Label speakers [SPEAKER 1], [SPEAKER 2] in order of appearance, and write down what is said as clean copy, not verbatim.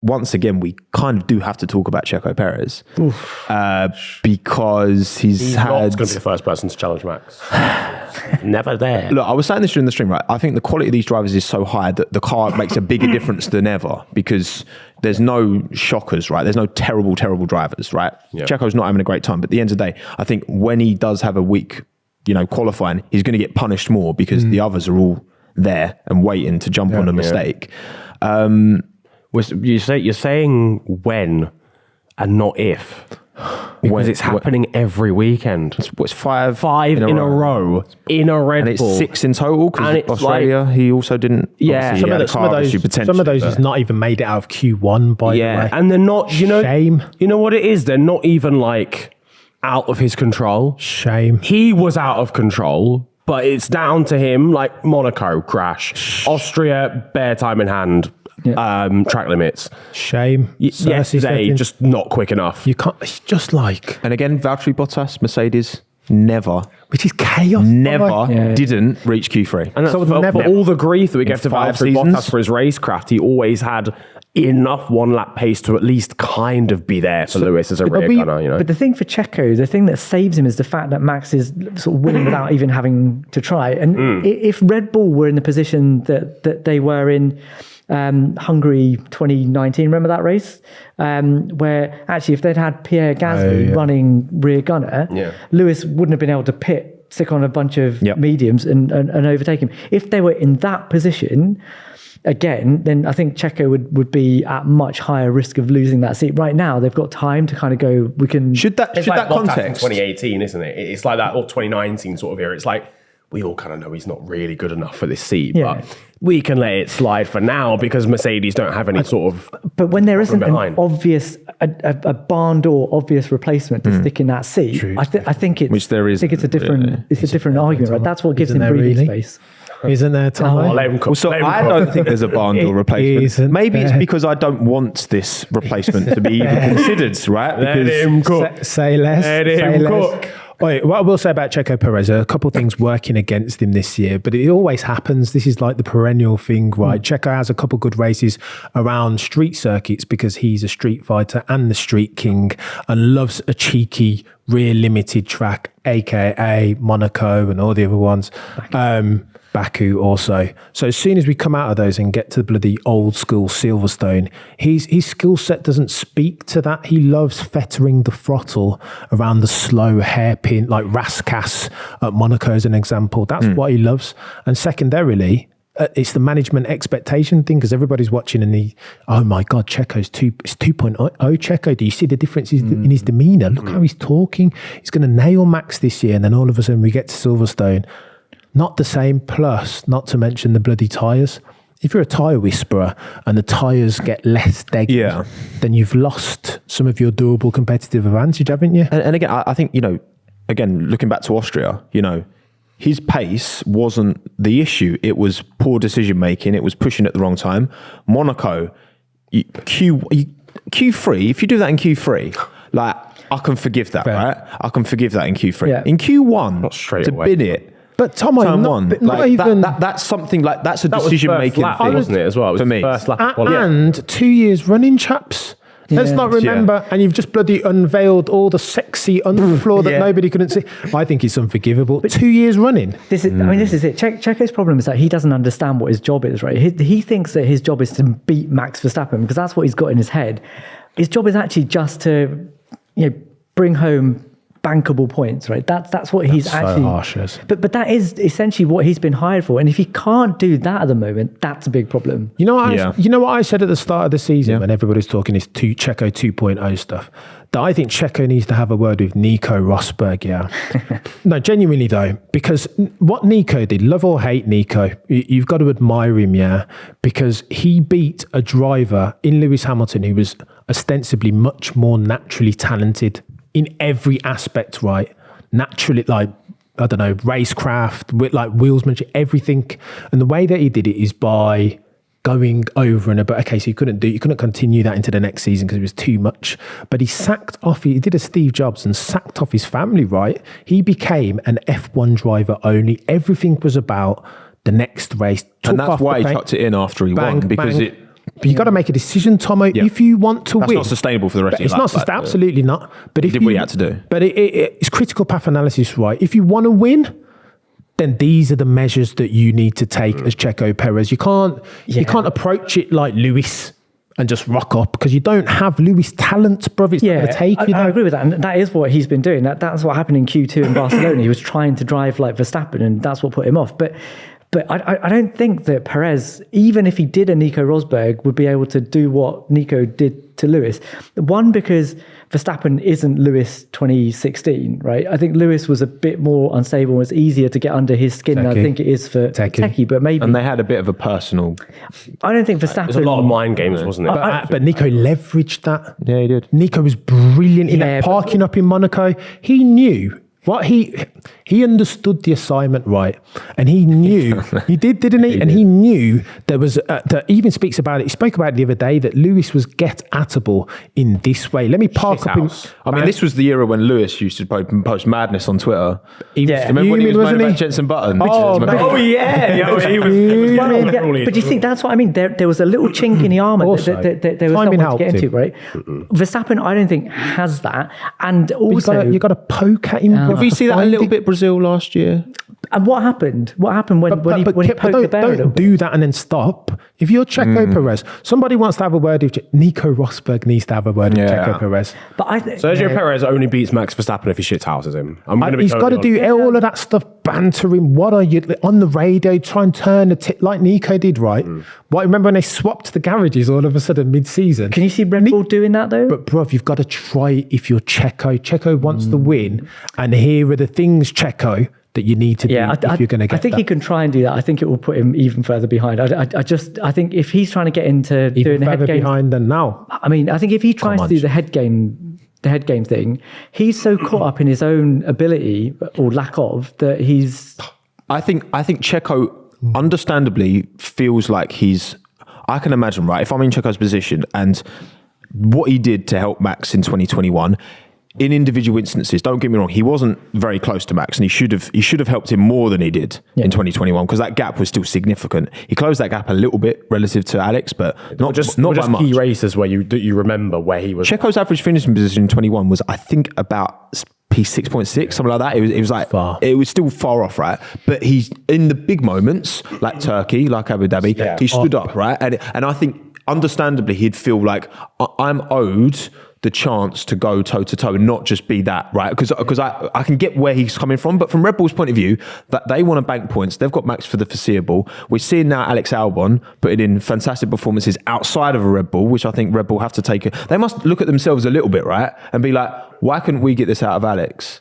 [SPEAKER 1] once again, we kind of do have to talk about Checo Perez because he's
[SPEAKER 2] not going to be the first person to challenge Max. Never there.
[SPEAKER 1] Look, I was saying this during the stream, right? I think the quality of these drivers is so high that the car makes a bigger difference than ever because there's no shockers, right? There's no terrible drivers, right? Yeah. Checo's not having a great time, but at the end of the day, I think when he does have a week, qualifying, he's going to get punished more because the others are all there and waiting to jump on a mistake.
[SPEAKER 2] You're saying when and not if. Because it's happening every weekend.
[SPEAKER 1] It's five
[SPEAKER 2] in a row in a Red Bull.
[SPEAKER 1] And it's 6 in total because Australia, he also didn't.
[SPEAKER 3] Yeah, some of those he's not even made it out of Q1, by the way.
[SPEAKER 2] And they're not,
[SPEAKER 3] Shame.
[SPEAKER 2] You know what it is? They're not even like out of his control.
[SPEAKER 3] Shame.
[SPEAKER 2] He was out of control, but it's down to him, like Monaco crash, Austria, bare time in hand. Track limits.
[SPEAKER 3] Shame.
[SPEAKER 2] Yesterday, just not quick enough.
[SPEAKER 3] You can't. It's just like.
[SPEAKER 1] And again, Valtteri Bottas, Mercedes, never.
[SPEAKER 3] Which is chaos.
[SPEAKER 1] Never didn't reach Q3.
[SPEAKER 2] And so for all the grief that we gave to Valtteri Bottas for his racecraft, he always had enough one-lap pace to at least kind of be there for Lewis as a rear gunner,
[SPEAKER 4] But the thing for Checo, the thing that saves him is the fact that Max is sort of winning without even having to try. And if Red Bull were in the position that they were in Hungary 2019, remember that race? Where actually if they'd had Pierre Gasly running rear gunner, Lewis wouldn't have been able to stick on a bunch of mediums and overtake him. If they were in that position, again, then I think Checo would be at much higher risk of losing that seat. Right now, they've got time to kind of go, we can...
[SPEAKER 1] Should that context...
[SPEAKER 2] in 2018, isn't it? It's like that, or 2019 sort of era. It's like, we all kind of know he's not really good enough for this seat, but we can let it slide for now because Mercedes don't have any sort of...
[SPEAKER 4] But when there isn't an obvious, a barn door obvious replacement to stick in that seat, I think it's...
[SPEAKER 1] Which there is.
[SPEAKER 4] I think it's a different argument, right? That's what gives him breathing space.
[SPEAKER 3] Isn't there, Tommo?
[SPEAKER 1] I don't think there's a barn door replacement. Maybe it's because I don't want this replacement to be even considered, right?
[SPEAKER 2] Let him cook.
[SPEAKER 3] Say less.
[SPEAKER 2] Let him cook.
[SPEAKER 3] Wait, what I will say about Checo Perez, a couple of things working against him this year, but it always happens. This is like the perennial thing, right? Checo has a couple of good races around street circuits because he's a street fighter and the street king and loves a cheeky rear limited track, aka Monaco and all the other ones. Baku also. So as soon as we come out of those and get to the bloody old school Silverstone, his skill set doesn't speak to that. He loves fettering the throttle around the slow hairpin, like Raskas at Monaco as an example. That's what he loves. And secondarily, it's the management expectation thing because everybody's watching and oh my God, Checo's 2.0 Checo. Do you see the differences in his demeanour? Look how he's talking. He's going to nail Max this year. And then all of a sudden we get to Silverstone. Not the same, plus not to mention the bloody tyres. If you're a tyre whisperer and the tyres get less deggy, then you've lost some of your durable competitive advantage, haven't you?
[SPEAKER 1] And again, I think, again, looking back to Austria, his pace wasn't the issue. It was poor decision-making. It was pushing at the wrong time. Monaco, Q3, if you do that in Q3, like, I can forgive that, right? I can forgive that in Q3. Yeah. In Q1,
[SPEAKER 2] not straight
[SPEAKER 1] to
[SPEAKER 2] away.
[SPEAKER 1] bin it,
[SPEAKER 3] but Tommo, not even
[SPEAKER 1] that's something like that's a decision-making thing,
[SPEAKER 2] wasn't it? As well, it was
[SPEAKER 1] for me.
[SPEAKER 2] First lap
[SPEAKER 3] and 2 years running, chaps. Let's not remember, and you've just bloody unveiled all the sexy underfloor that nobody couldn't see. I think it's unforgivable. But 2 years running.
[SPEAKER 4] This is it. Checo's problem is that he doesn't understand what his job is, right? He thinks that his job is to beat Max Verstappen because that's what he's got in his head. His job is actually just to, bring home bankable points, right? That's what he's actually...
[SPEAKER 3] Harsh,
[SPEAKER 4] but that is essentially what he's been hired for. And if he can't do that at the moment, that's a big problem.
[SPEAKER 3] You know what I said at the start of the season when everybody's talking this Checo 2.0 stuff? That I think Checo needs to have a word with Nico Rosberg, No, genuinely though, because what Nico did, love or hate Nico, you've got to admire him, because he beat a driver in Lewis Hamilton who was ostensibly much more naturally talented in every aspect, right? Naturally, like, I don't know, racecraft, with like wheelsmanship, everything. And the way that he did it is by going over and above. Okay, so you couldn't continue that into the next season because it was too much. But he did a Steve Jobs and sacked off his family, right? He became an F1 driver only. Everything was about the next race.
[SPEAKER 1] And that's why he chucked it in after he won, because
[SPEAKER 3] But you got to make a decision, Tommo. If you want to
[SPEAKER 1] That's
[SPEAKER 3] win,
[SPEAKER 1] not sustainable for the rest of your
[SPEAKER 3] it's
[SPEAKER 1] life.
[SPEAKER 3] not sustainable. Absolutely not. But if
[SPEAKER 1] did what you had to do.
[SPEAKER 3] But it's critical path analysis, right? If you want to win, then these are the measures that you need to take as Checo Perez. You can't approach it like Lewis and just rock up, because you don't have Lewis talent, brother. It's not going to take you.
[SPEAKER 4] I agree with that, and that is what he's been doing. That's what happened in Q2 in Barcelona. He was trying to drive like Verstappen, and that's what put him off. But I don't think that Perez, even if he did a Nico Rosberg, would be able to do what Nico did to Lewis. One, because Verstappen isn't Lewis 2016, right? I think Lewis was a bit more unstable. It was easier to get under his skin than I think it is for Techie, but maybe.
[SPEAKER 1] And they had a bit of a personal.
[SPEAKER 4] I don't think Verstappen.
[SPEAKER 2] There's a lot of mind games, wasn't it?
[SPEAKER 3] But Nico leveraged that.
[SPEAKER 1] Yeah, he did.
[SPEAKER 3] Nico was brilliant in that parking up in Monaco. He knew what he understood the assignment, right? And he knew, he did, didn't he? And he knew there was, that even speaks about it. He spoke about it the other day, that Lewis was get-atable in this way. Let me park up in...
[SPEAKER 1] I mean, this was the era when Lewis used to post madness on Twitter. Remember when he was moaning about Jensen Button?
[SPEAKER 2] Yeah. He was
[SPEAKER 4] but do you think that's what I mean? There was a little chink in the armour. There was someone to get into, right? Verstappen, I don't think, has that. And also...
[SPEAKER 3] You've got to poke at him.
[SPEAKER 1] Did we see that a little bit Brazil last year?
[SPEAKER 4] And what happened? What happened when he poked the bear?
[SPEAKER 3] Don't do that and then stop. If you're Checo Perez, somebody wants to have a word with Nico Rosberg needs to have a word with Checo Perez.
[SPEAKER 4] But I think
[SPEAKER 2] Sergio Perez only beats Max Verstappen if he shithouses him.
[SPEAKER 3] He's got to do all of that stuff, banter him. What are you on the radio? Try and turn like Nico did, right? What, remember when they swapped the garages all of a sudden mid-season?
[SPEAKER 4] Can you see Red Bull doing that though?
[SPEAKER 3] But bruv, you've got to try it if you're Checo. Checo wants to win, and here are the things, Checo, that you need to do if you're going to get
[SPEAKER 4] I think he can try and do that. I think it will put him even further behind. I think if he's trying to get into doing the head game
[SPEAKER 3] behind than now.
[SPEAKER 4] I mean, I think if he tries to do the head game thing, he's so caught up in his own ability or lack of that he's.
[SPEAKER 1] I think Checo understandably feels like I can imagine, right? If I'm in Checo's position and what he did to help Max in 2021. In individual instances, don't get me wrong, he wasn't very close to Max, and he should have helped him more than he did in 2021, because that gap was still significant. He closed that gap a little bit relative to Alex, but not by much.
[SPEAKER 2] Key races where you remember where he was.
[SPEAKER 1] Checo's average finishing position in 21 was, I think, about P6.6, something like that. It was like far. It was still far off, right? But he's in the big moments, like Turkey, like Abu Dhabi, he stood up, right? And I think understandably he'd feel like I'm owed the chance to go toe-to-toe and not just be that, right? Because I can get where he's coming from, but from Red Bull's point of view, that they want to bank points. They've got Max for the foreseeable. We're seeing now Alex Albon putting in fantastic performances outside of a Red Bull, which I think Red Bull have to take. They must look at themselves a little bit, right? And be like, why couldn't we get this out of Alex?